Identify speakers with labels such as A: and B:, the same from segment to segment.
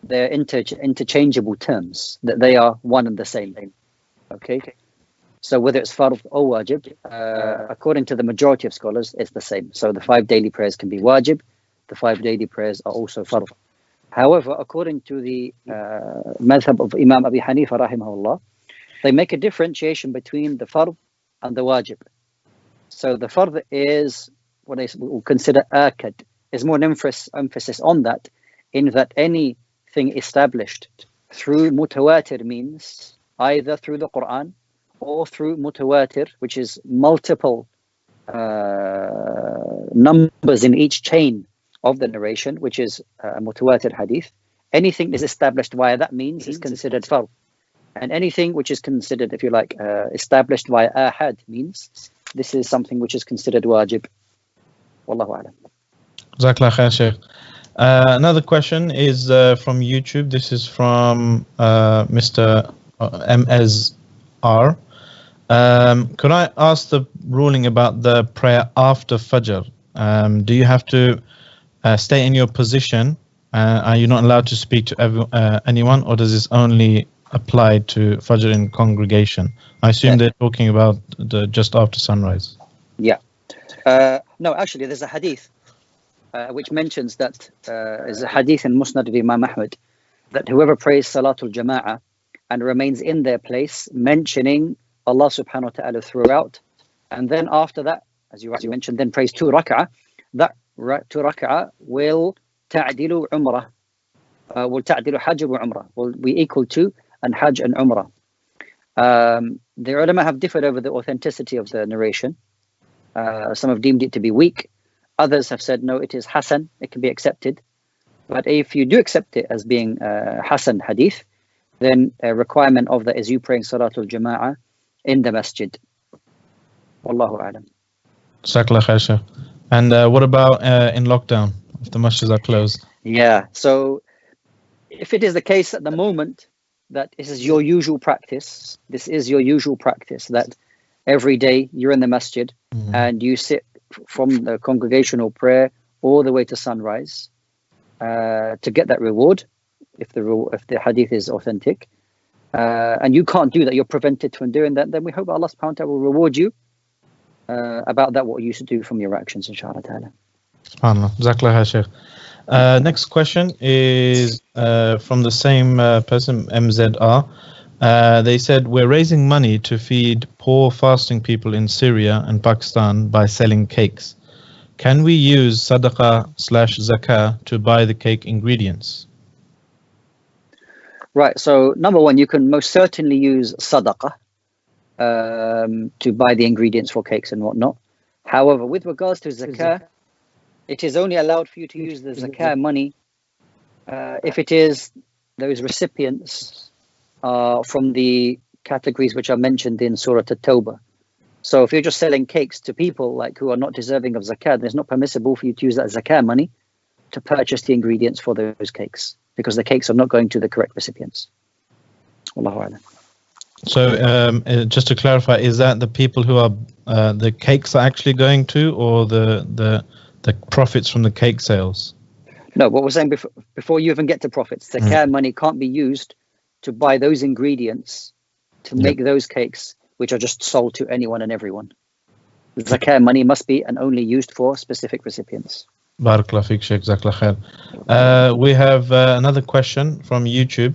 A: they're interchangeable terms, that they are one and the same. Okay? So whether it's fard or wajib, according to the majority of scholars, it's the same. So the 5 daily prayers can be wajib, the 5 daily prayers are also fard. However, according to the madhab of Imam Abi Hanifa rahimahullah, they make a differentiation between the fard and the wajib. So the fard is what they will consider akad. There's more emphasis on that, in that anything established through mutawatir means, either through the Quran or through mutawatir, which is multiple numbers in each chain of the narration, which is a mutawatir hadith. Anything is established via that means is considered fard. And anything which is considered, if you like, established via ahad means, this is something which is considered wajib. Wallahu a'lam.
B: Jazakallah khair, Sheikh. Another question is from YouTube. This is from Mr. MSR. Could I ask the ruling about the prayer after Fajr? Do you have to stay in your position? Are you not allowed to speak to anyone, or does this only apply to Fajr in congregation? I assume they're talking about the just after sunrise.
A: Yeah. No, actually, there's a hadith which mentions that, is a hadith in Musnad of Imam Ahmad, that whoever prays Salatul Jama'ah and remains in their place, mentioning Allah subhanahu wa ta'ala throughout, and then after that, as you rightly mentioned, then prays 2 rak'ah, that 2 rak'ah will ta'dilu umrah, will ta'dilu hajj wa umrah, will be equal to and hajj and umrah. The ulama have differed over the authenticity of the narration. Some have deemed it to be weak. Others have said, no, it is hasan, it can be accepted. But if you do accept it as being hasan hadith, then a requirement of that is you praying Salatul Jama'ah in the masjid. Wallahu a'lam.
B: Jazakallah khair, Sheikh. And what about in lockdown, if the masjids are closed?
A: Yeah, so if it is the case at the moment that this is your usual practice, that every day you're in the masjid and you sit from the congregational prayer all the way to sunrise to get that reward, if the hadith is authentic, and you can't do that, you're prevented from doing that, then we hope Allah subhanahu wa ta'ala will reward you about that, what you used to do from your actions, inshallah ta'ala.
B: SubhanAllah. Jazakallah khair, Sheikh. Next question is from the same person, MZR. They said, we're raising money to feed poor fasting people in Syria and Pakistan by selling cakes. Can we use sadaqah/zakah to buy the cake ingredients?
A: Right, so number one, you can most certainly use sadaqah to buy the ingredients for cakes and whatnot. However, with regards to zakah, it is only allowed for you to use the zakah money if it is those recipients from the categories which are mentioned in Surah At-Tawbah. So if you're just selling cakes to people like who are not deserving of zakah, then it's not permissible for you to use that zakah money to purchase the ingredients for those cakes, because the cakes are not going to the correct recipients. Wallahu a'lam.
B: So just to clarify, is that the people who are the cakes are actually going to, or the profits from the cake sales?
A: No, what we're saying before you even get to profits, zakah money can't be used to buy those ingredients to make those cakes which are just sold to anyone and everyone. The zakah money must be and only used for specific recipients.
B: Barakallah feek, Sheikh. Jazakallah khair. We have another question from YouTube.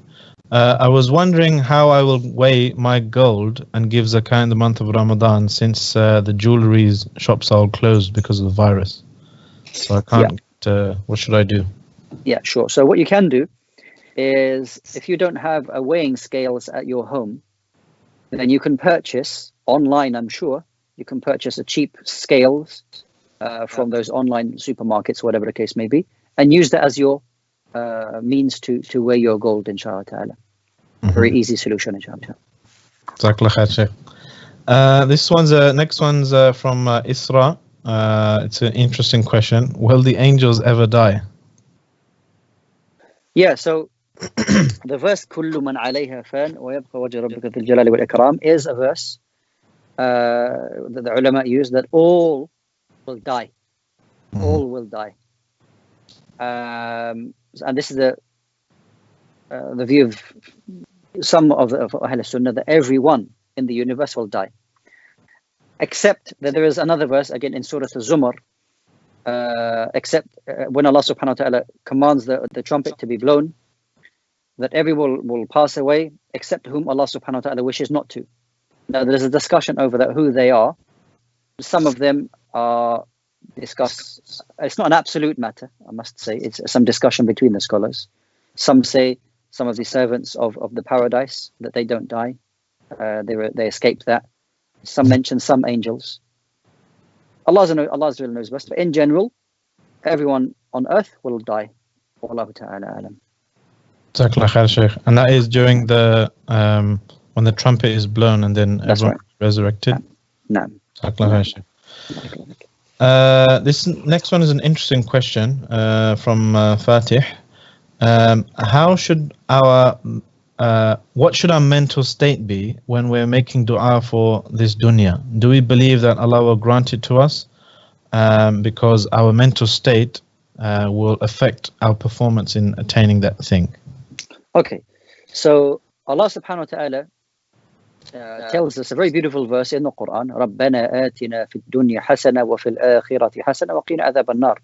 B: I was wondering how I will weigh my gold and give zakah in the month of Ramadan, since the jewelry shops are all closed because of the virus. So I can't, what should I do?
A: Yeah, sure. So what you can do is, if you don't have a weighing scales at your home, then you can purchase online, I'm sure, you can purchase a cheap scales from those online supermarkets, whatever the case may be, and use that as your means to weigh your gold, inshallah ta'ala. Very easy solution, inshallah.
B: Jazakallah khair, Sheikh. This one's next one's from Isra. It's an interesting question. Will the angels ever die?
A: Yeah, so the verse كل من عليها فان ويبقى وجه ربك ذي الجلال والإكرام is a verse that the ulama use, that all will die. All will die. And this is the view of some of Ahl Sunnah that everyone in the universe will die. Except that there is another verse, again in Surah Al-Zumar, except when Allah subhanahu wa ta'ala commands the trumpet to be blown, that everyone will pass away except whom Allah subhanahu wa ta'ala wishes not to. Now there's a discussion over that, who they are. Some of them are discussed. It's not an absolute matter, I must say. It's some discussion between the scholars. Some say some of the servants of the paradise, that they don't die. They escape that. Some mention some angels. Allah really knows best. But in general, everyone on earth will die. Wallahu ta'ala alam.
B: Jazakallah khair, Shaykh. And that is during the when the trumpet is blown and then
A: That's
B: everyone
A: right.
B: is resurrected.
A: No.
B: Jazakallah khair, Shaykh. This next one is an interesting question from Fatih. How should what should our mental state be when we're making dua for this dunya? Do we believe that Allah will grant it to us? Because our mental state will affect our performance in attaining that thing.
A: Okay, so Allah subhanahu wa ta'ala tells us a very beautiful verse in the Quran. رَبَّنَا آتِنَا فِي الدُّنْيا حَسَنَةً وَفِي الْآخِرَةِ حَسَنَةً وَقِنَا عَذَابَ النَّارِ.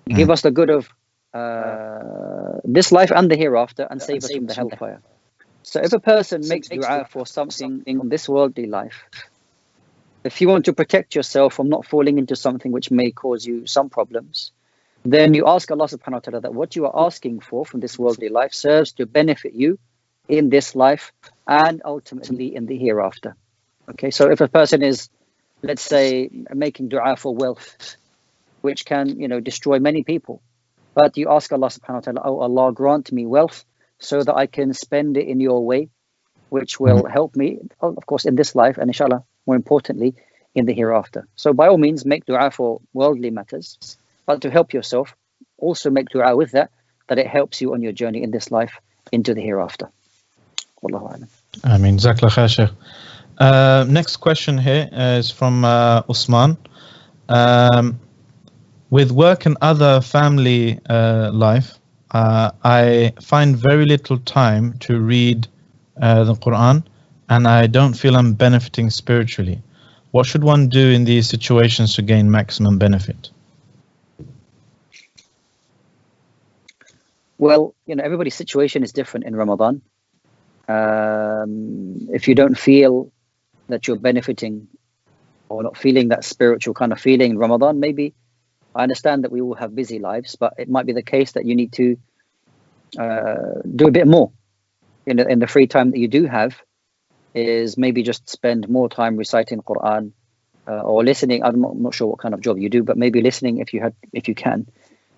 A: Give us the good of this life and the hereafter, and save us from the hellfire. So if a person makes dua for something in this worldly life, if you want to protect yourself from not falling into something which may cause you some problems, then you ask Allah subhanahu wa ta'ala that what you are asking for from this worldly life serves to benefit you in this life and ultimately in the hereafter. Okay, so if a person is, let's say, making dua for wealth, which can, destroy many people, but you ask Allah subhanahu wa ta'ala, oh Allah, grant me wealth so that I can spend it in your way, which will help me, of course, in this life, and inshallah, more importantly, in the hereafter. So by all means, make dua for worldly matters, but to help yourself, also make dua with that it helps you on your journey in this life into the hereafter. Wallahu a'lam.
B: Ameen. Jazakallah khair, Shaykh. Next question here is from Usman. With work and other family life, I find very little time to read the Quran, and I don't feel I'm benefiting spiritually. What should one do in these situations to gain maximum benefit?
A: Well, everybody's situation is different in Ramadan. If you don't feel that you're benefiting or not feeling that spiritual kind of feeling in Ramadan, maybe I understand that we all have busy lives, but it might be the case that you need to do a bit more in the free time that you do have, is maybe just spend more time reciting Quran or listening. I'm not sure what kind of job you do, but maybe listening if you can.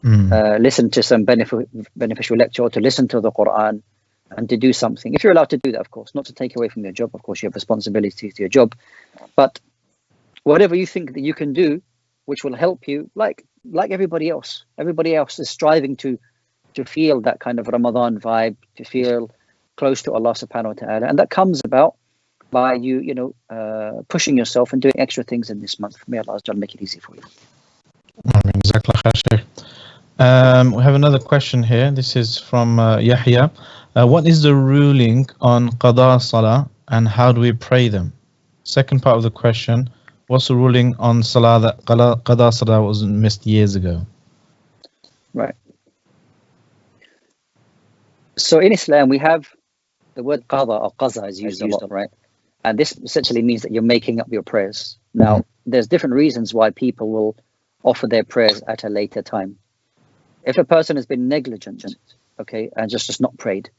A: Listen to some beneficial lecture, or to listen to the Quran, and to do something. If you're allowed to do that, of course, not to take away from your job. Of course, you have responsibilities to your job, but whatever you think that you can do, which will help you, like everybody else. Everybody else is striving to feel that kind of Ramadan vibe, to feel close to Allah subhanahu wa ta'ala, and that comes about by you pushing yourself and doing extra things in this month. May Allah make it easy for you.
B: We have another question here. This is from Yahya. What is the ruling on Qada Salah, and how do we pray them? Second part of the question, what's the ruling on Salah that Qada Salah was missed years ago?
A: Right. So in Islam, we have the word qada or qaza is used a lot, right? And this essentially means that you're making up your prayers. Now, there's different reasons why people will offer their prayers at a later time. If a person has been negligent, okay, and just not prayed,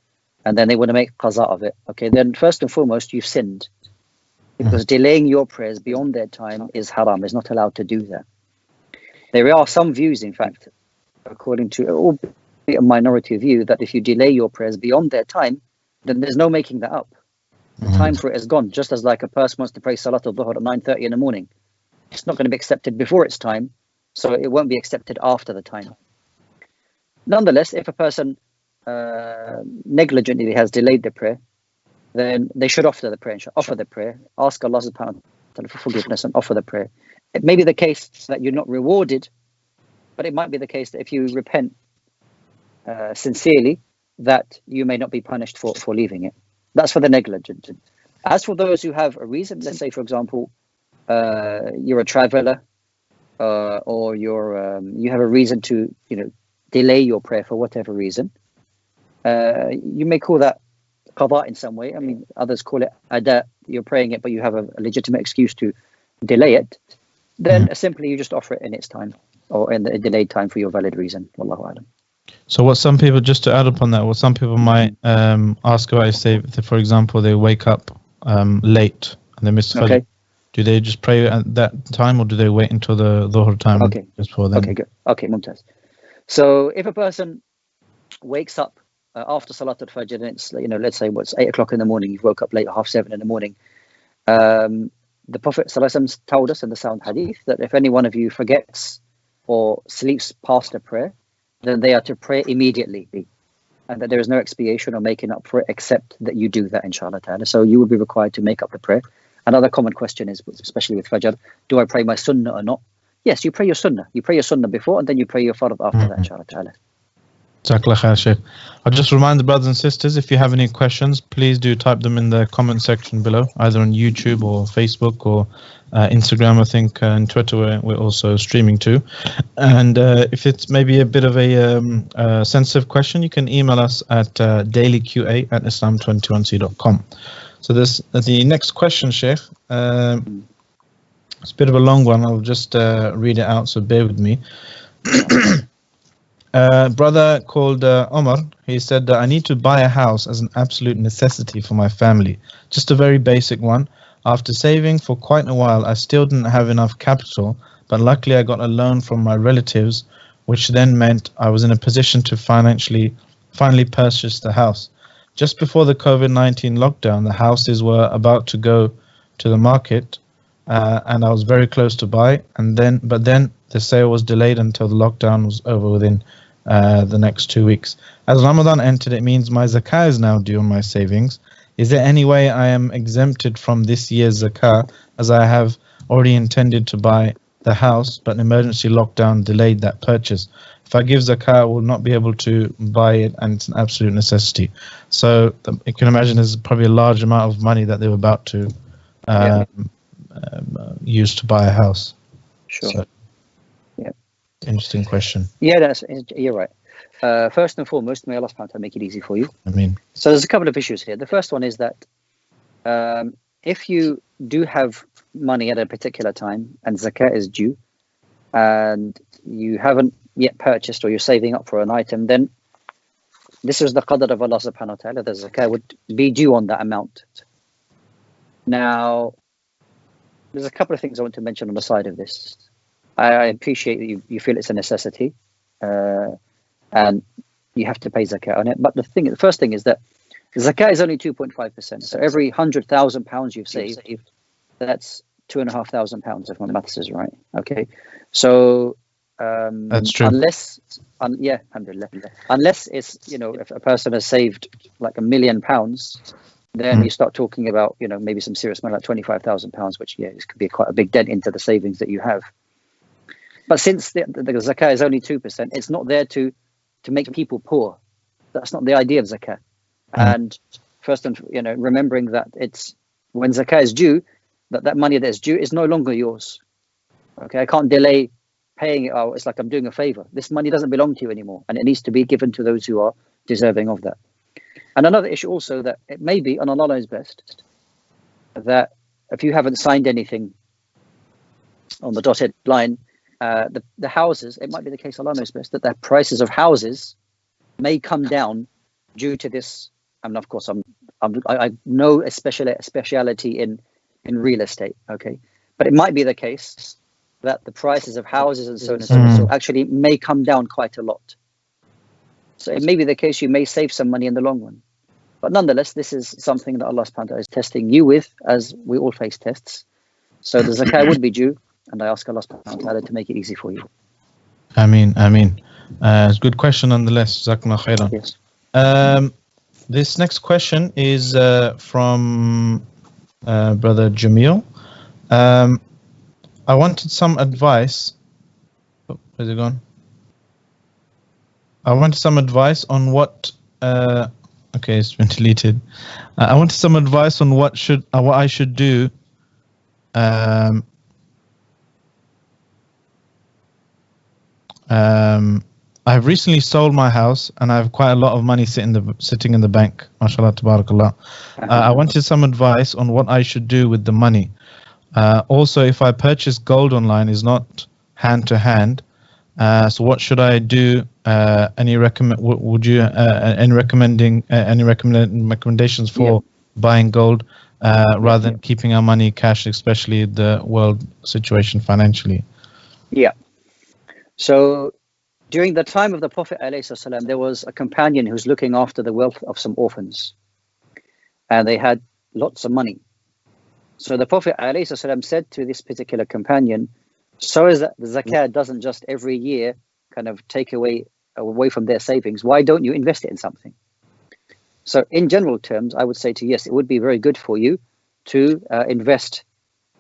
A: and then they want to make qaza of it, okay, then first and foremost, you've sinned. Because delaying your prayers beyond their time is haram, is not allowed to do that. There are some views, in fact, according to a minority view, that if you delay your prayers beyond their time, then there's no making that up. The time for it is gone. Just as like a person wants to pray Salatul Dhuhr at 9:30 in the morning, it's not going to be accepted before its time, so it won't be accepted after the time. Nonetheless, if a person negligently has delayed the prayer, then they should offer the prayer, ask Allah subhanahu wa ta'ala for forgiveness and offer the prayer. It may be the case that you're not rewarded, but it might be the case that if you repent sincerely, that you may not be punished for leaving it. That's for the negligent. As for those who have a reason, let's say, for example, you're a traveler, or you have a reason to, delay your prayer for whatever reason. You may call that qada in some way. I mean, others call it ada. You're praying it, but you have a legitimate excuse to delay it. Then simply you just offer it in its time, or in the delayed time for your valid reason. Wallahu a'lam.
B: So what some people, just to add upon that, what some people might ask about is, say, for example, they wake up late and they miss Fajr.
A: Okay.
B: Do they just pray at that time, or do they wait until the Dhuhr time?
A: Okay.
B: Just for them?
A: Okay, good. Okay, mumtaz. So if a person wakes up after Salat al-Fajr, and it's, let's say it's 8 o'clock in the morning, you've woke up late, 7:30 in the morning. The Prophet ﷺ told us in the sound hadith that if any one of you forgets or sleeps past a prayer, then they are to pray immediately, and that there is no expiation or making up for it except that you do that, inshallah ta'ala. So you would be required to make up the prayer. Another common question is, especially with Fajr, do I pray my sunnah or not? Yes, you pray your sunnah. You pray your sunnah before, and then you pray your fard after that, inshallah ta'ala.
B: Jazakallah khair, Sheikh. I'll just remind the brothers and sisters, if you have any questions, please do type them in the comment section below, either on YouTube or Facebook or Instagram, I think, and Twitter we're also streaming to. And if it's maybe a bit of a sensitive question, you can email us at dailyqa@islam21c.com. So the next question, Sheikh, it's a bit of a long one. I'll just read it out, so bear with me. Brother called Omar, he said that I need to buy a house as an absolute necessity for my family, just a very basic one. After saving for quite a while, I still didn't have enough capital, but luckily I got a loan from my relatives, which then meant I was in a position to finally purchase the house. Just before the COVID-19 lockdown, the houses were about to go to the market, and I was very close to buy, but then the sale was delayed until the lockdown was over within the next 2 weeks. As Ramadan entered, it means my zakah is now due on my savings. Is there any way I am exempted from this year's zakah, as I have already intended to buy the house, but an emergency lockdown delayed that purchase? If I give zakah, I will not be able to buy it, and it's an absolute necessity. So you can imagine there's probably a large amount of money that they were about to use to buy a house.
A: Sure.
B: So, interesting question.
A: Yeah, you're right. First and foremost, may Allah subhanahu wa ta'ala make it easy for you. So there's a couple of issues here. The first one is that if you do have money at a particular time and zakah is due, and you haven't yet purchased, or you're saving up for an item, then this is the qadr of Allah subhanahu wa ta'ala. The zakah would be due on that amount. Now, there's a couple of things I want to mention on the side of this. I appreciate that you feel it's a necessity, and you have to pay zakah on it. But the first thing is that zakah is only 2.5%. So every £100,000 you've saved, that's £2,500, if my maths is right. Okay, so
B: that's true.
A: Alhamdulillah. Unless it's, if a person has saved like £1 million, then you start talking about, maybe some serious money like £25,000, which this could be quite a big dent into the savings that you have. But since the zakah is only 2%, it's not there to make people poor. That's not the idea of zakah. And first, remembering that it's when zakah is due, that money that is due is no longer yours. Okay, I can't delay paying it. Oh, it's like I'm doing a favor. This money doesn't belong to you anymore, and it needs to be given to those who are deserving of that. And another issue also, that it may be, and Allah knows best, that if you haven't signed anything on the dotted line, the houses, it might be the case, Allah knows best, that the prices of houses may come down due to this. I mean, of course, I know a speciality in real estate, okay, but it might be the case that the prices of houses and so on and so on actually may come down quite a lot. So it may be the case you may save some money in the long run. But nonetheless, this is something that Allah subhanahu wa ta'ala is testing you with, as we all face tests. So the zakah would be due, and I ask Allah subhanahu wa ta'ala to make it easy for you.
B: Ameen. It's a good question nonetheless. Jazakumullah khairan.
A: Yes.
B: This next question is from Brother Jamil. I wanted some advice. Where's it gone? I wanted some advice on what Okay, it's been deleted. I wanted some advice on what I should do. I've recently sold my house and I have quite a lot of money sitting in the bank. MashaAllah, tabarakallah. I wanted some advice on what I should do with the money. Also, if I purchase gold online, is not hand to hand. So what should I do? Any recommendations for buying gold rather than keeping our money cash, especially the world situation financially?
A: Yeah. So during the time of the Prophet ﷺ, there was a companion who was looking after the wealth of some orphans, and they had lots of money. So the Prophet ﷺ said to this particular companion, so is that the zakat doesn't just every year kind of take away from their savings, why don't you invest it in something? So in general terms, I would say to yes, it would be very good for you to invest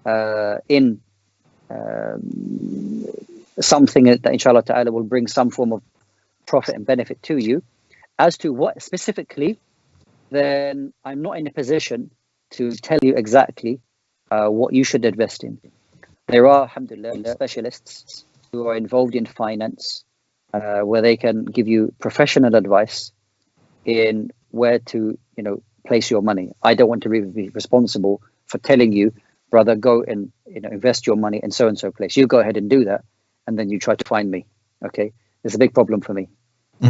A: in something that inshallah ta'ala will bring some form of profit and benefit to you. As to what specifically, then I'm not in a position to tell you exactly what you should invest in. There are, alhamdulillah, specialists who are involved in finance where they can give you professional advice in where to, place your money. I don't want to really be responsible for telling you, brother, go and invest your money in so and so place. You go ahead and do that, and then you try to find me. Okay, there's a big problem for me.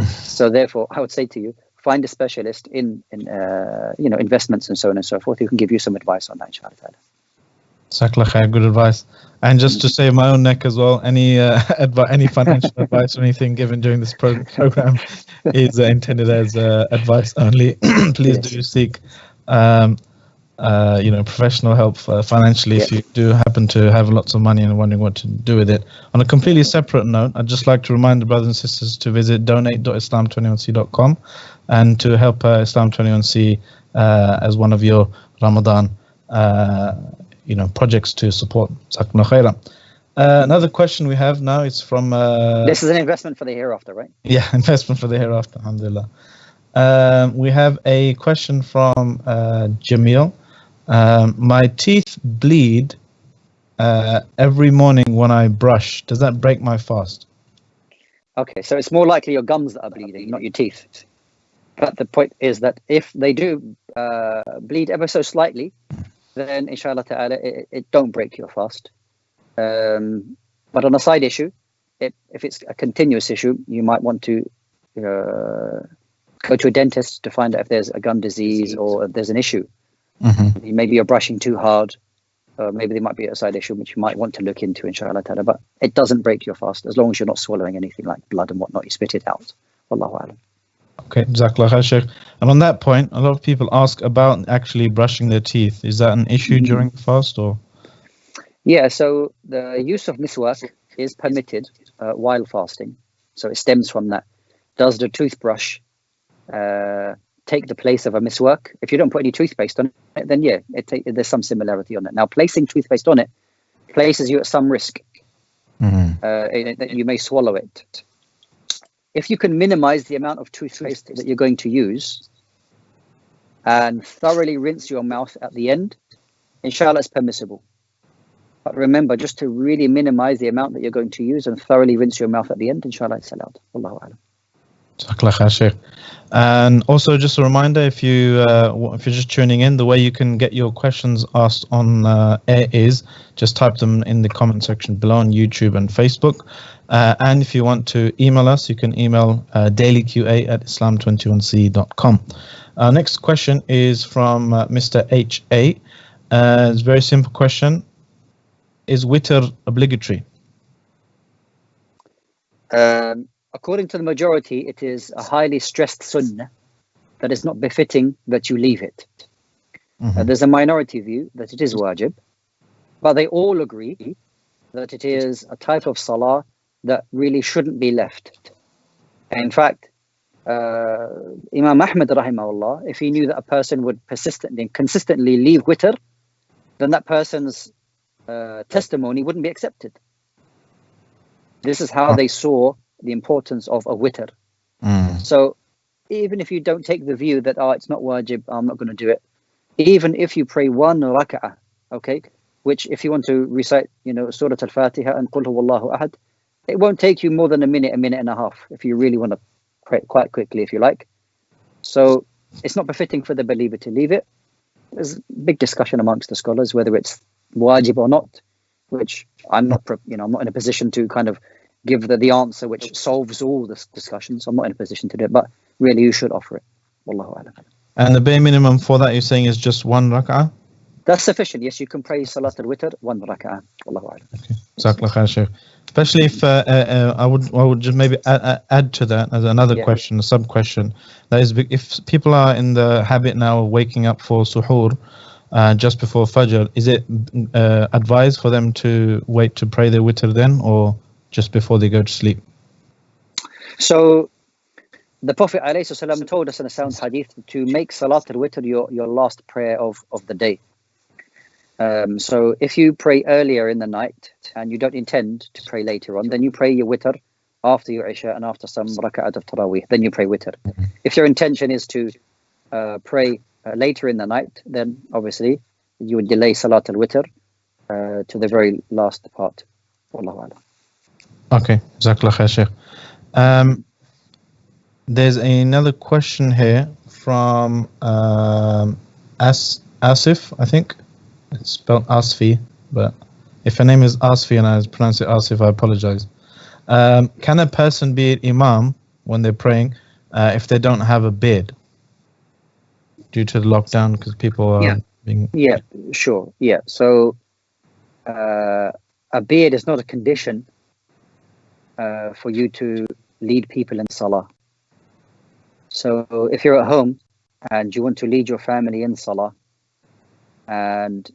A: So therefore, I would say to you, find a specialist in investments and so on and so forth who can give you some advice on that, inshallah.
B: Jazakallah khair, good advice. And just to save my own neck as well, any financial advice or anything given during this program is intended as advice only. Please do seek professional help financially if you do happen to have lots of money and wondering what to do with it. On a completely separate note, I'd just like to remind the brothers and sisters to visit donate.islam21c.com and to help Islam21c as one of your Ramadan projects to support. Jazakumullah khairan. Another question we have now is from...
A: this is an investment for the hereafter, right?
B: Yeah, investment for the hereafter, alhamdulillah. We have a question from Jamil. My teeth bleed every morning when I brush. Does that break my fast?
A: Okay, so it's more likely your gums that are bleeding, not your teeth. But the point is that if they do bleed ever so slightly, then inshallah ta'ala, it don't break your fast. But on a side issue, if it's a continuous issue, you might want to go to a dentist to find out if there's a gum disease or if there's an issue. Mm-hmm. Maybe you're brushing too hard. Maybe there might be a side issue which you might want to look into, inshallah ta'ala. But it doesn't break your fast as long as you're not swallowing anything like blood and whatnot. You spit it out. Wallahu a'lam.
B: Okay, Jazakallah khair, Sheikh. And on that point, a lot of people ask about actually brushing their teeth. Is that an issue during the fast, or?
A: Yeah, so the use of miswak is permitted while fasting. So it stems from that. Does the toothbrush take the place of a miswak? If you don't put any toothpaste on it, then yeah, there's some similarity on it. Now, placing toothpaste on it places you at some risk that you may swallow it. If you can minimize the amount of toothpaste that you're going to use and thoroughly rinse your mouth at the end, inshallah, it's permissible. But remember, just to really minimize the amount that you're going to use and thoroughly rinse your mouth at the end, inshallah, it's allowed. Wallahu a'lam.
B: Jazakallah khair, Sheikh. And also just a reminder, if you're just tuning in, the way you can get your questions asked on air is just type them in the comment section below on YouTube and Facebook. And if you want to email us, you can email dailyqa@islam21c.com. Our next question is from Mr. H.A. It's a very simple question. Is witr obligatory?
A: According to the majority, it is a highly stressed sunnah that is not befitting that you leave it. There's a minority view that it is wajib, but they all agree that it is a type of salah that really shouldn't be left. In fact, Imam Ahmad rahimahullah, if he knew that a person would consistently leave witr, then that person's testimony wouldn't be accepted. This is how they saw the importance of a witr. So even if you don't take the view that, it's not wajib, I'm not going to do it. Even if you pray one rak'ah, okay, which if you want to recite, Surah Al-Fatiha and Qul Huwallahu Ahad, it won't take you more than a minute and a half if you really want to pray quite quickly, if you like. So it's not befitting for the believer to leave it. There's big discussion amongst the scholars whether it's wajib or not, which I'm not in a position to kind of give the answer which solves all the discussions. I'm not in a position to do it, but really you should offer it. Wallahu a'lam.
B: And the bare minimum for that you're saying is just one rak'ah?
A: That's sufficient. Yes, you can pray Salat al-Witr, one rak'ah. Wallahu a'lam.
B: Okay. Jazakallah khair, Shaykh. Especially if I would just maybe add to that as another question, a sub question. That is, if people are in the habit now of waking up for suhoor just before Fajr, is it advised for them to wait to pray their witr then, or just before they go to sleep?
A: So the Prophet ﷺ told us in a sound hadith to make Salat al-Witr your last prayer of the day. So if you pray earlier in the night and you don't intend to pray later on, then you pray your witr after your Isha and after some raka'at of Taraweeh, then you pray witr. If your intention is to pray later in the night, then obviously you would delay Salat al-Witr to the very last part. Wallahu a'lam.
B: Okay, Jazakallah khair, Shaykh. There's another question here from Asif, I think. It's spelled Asfi, but if her name is Asfi and I pronounce it Asif, I apologize. Can a person be an imam when they're praying if they don't have a beard due to the lockdown, because people are being...
A: Yeah, sure. Yeah, so a beard is not a condition for you to lead people in Salah. So if you're at home and you want to lead your family in Salah, and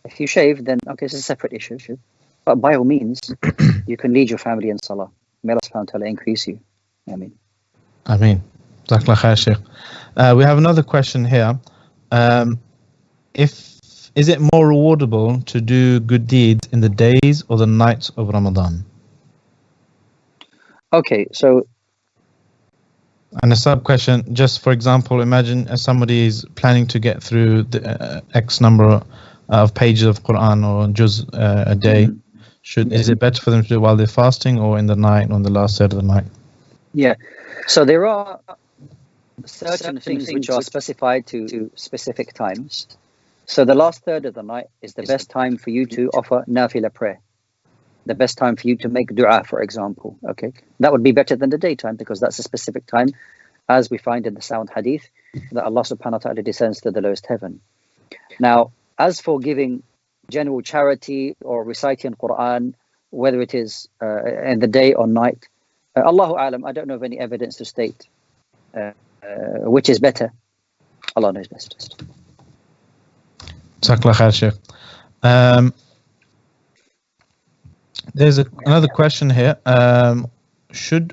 A: if you shave, then okay, it's a separate issue. But by all means, you can lead your family in Salah. May Allah subhanahu wa ta'ala increase you. Ameen.
B: Jazakallah khair, Shaykh. We have another question here. Is it more rewardable to do good deeds in the days or the nights of Ramadan?
A: Okay, so...
B: And a sub question, just for example, imagine somebody is planning to get through the X number of pages of Quran or juz a day. Is it better for them to do it while they're fasting or in the night, on the last third of the night?
A: Yeah, so there are certain things which are specified to specific times. So the last third of the night is the best time for you to offer nafila prayer. The best time for you to make dua, for example. Okay, that would be better than the daytime because that's a specific time, as we find in the sound hadith that Allah subhanahu wa ta'ala descends to the lowest heaven. Now, as for giving general charity or reciting Quran, whether it is in the day or night, Allahu a'lam, I don't know of any evidence to state which is better. Allah knows best.
B: Jazakallah khair, Shaykh. There's another question here.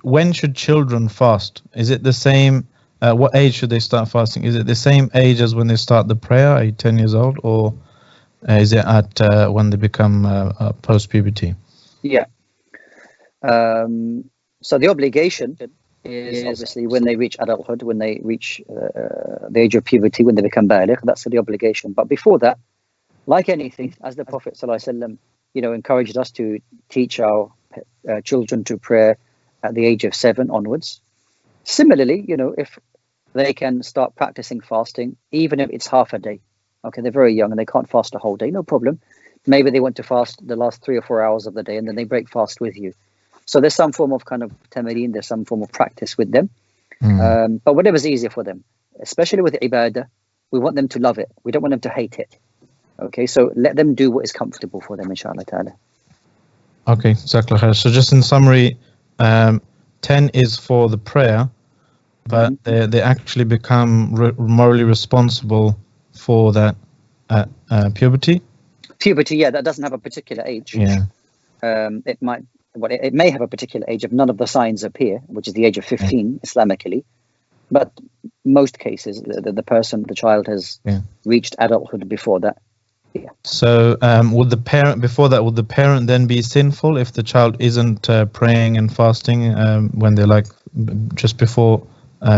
B: When should children fast? Is it the same? What age should they start fasting? Is it the same age as when they start the prayer, at 10 years old, or is it at when they become post-puberty?
A: Yeah. So the obligation is obviously when they reach adulthood, when they reach the age of puberty, when they become baligh. That's the obligation. But before that, like anything, as the Prophet ﷺ, encouraged us to teach our children to pray at the age of 7 onwards. Similarly, if they can start practicing fasting, even if it's half a day. Okay, they're very young and they can't fast a whole day, no problem. Maybe they want to fast the last 3 or 4 hours of the day and then they break fast with you. So there's some form of kind of tamareen, there's some form of practice with them. But whatever's easier for them, especially with ibadah, we want them to love it. We don't want them to hate it. Okay, so let them do what is comfortable for them, inshallah ta'ala. Okay,
B: Jazakallah khair. So just in summary, 10 is for the prayer, but they actually become morally responsible for that at puberty?
A: Puberty, yeah, that doesn't have a particular age.
B: Yeah.
A: It may have a particular age if none of the signs appear, which is the age of 15, Islamically. But most cases, the child has reached adulthood before that. Yeah.
B: So would the parent then be sinful if the child isn't praying and fasting when they're like just before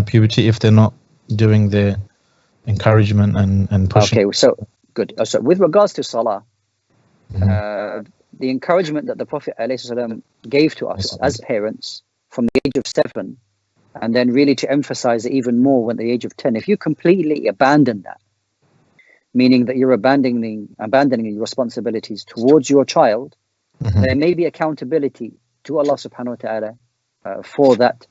B: puberty if they're not doing their encouragement and pushing.
A: Okay, so good. So with regards to salah,
B: Mhm.
A: the encouragement that the Prophet ﷺ gave to us as parents from the age of 7, and then really to emphasize it even more when the age of 10, if you completely abandon that, meaning that you're abandoning your responsibilities towards your child, there may be accountability to Allah subhanahu wa ta'ala for that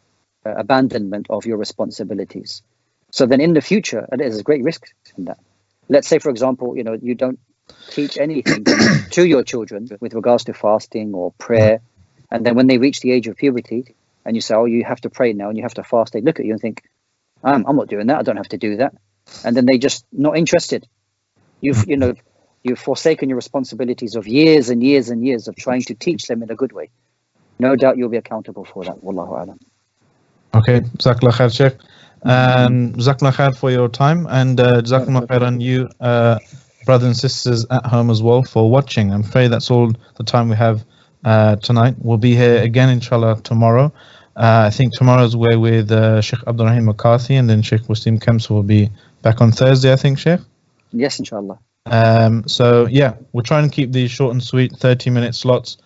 A: abandonment of your responsibilities. So then in the future, there's a great risk in that. Let's say, for example, you don't teach anything to your children with regards to fasting or prayer, and then when they reach the age of puberty and you say, oh, you have to pray now and you have to fast, they look at you and think, I'm not doing that, I don't have to do that, and then they just not interested. You've forsaken your responsibilities of years and years and years of trying to teach them in a good way. No doubt you'll be accountable for that. Wallahu alam.
B: Okay, Jazakallah khair, Sheikh. And Jazakallah khair for your time, and Jazakallah khair on you, brothers and sisters at home as well, for watching. I'm afraid that's all the time we have tonight. We'll be here again, inshallah, tomorrow. I think tomorrow's we're with Sheikh Abdul Rahim McCarthy, and then Sheikh Wasim Kemps will be back on Thursday, I think, Sheikh.
A: Yes, inshallah.
B: So yeah, we're trying to keep these short and sweet 30-minute slots,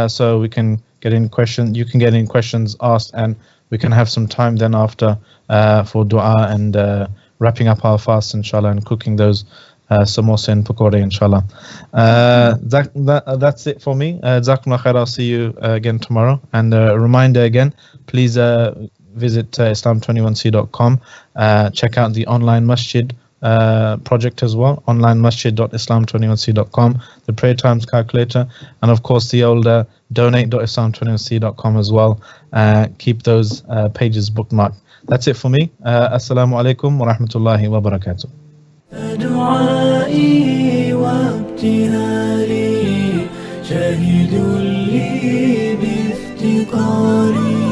B: so we can get in questions. You can get in questions asked, and we can have some time then after for dua and wrapping up our fast, inshallah, and cooking those samosa and pakora, inshallah. That's it for me. Jazakumullah khair. I'll see you again tomorrow. And a reminder again, please visit Islam21c.com. Check out the online masjid project as well, onlinemasjid.islam21c.com, the prayer times calculator, and of course the older donate.islam21c.com as well. Keep those pages bookmarked. That's it for me. Assalamu alaikum wa rahmatullahi wa barakatuh.
C: دعائي وابتهالي شاهد لي بافتقاري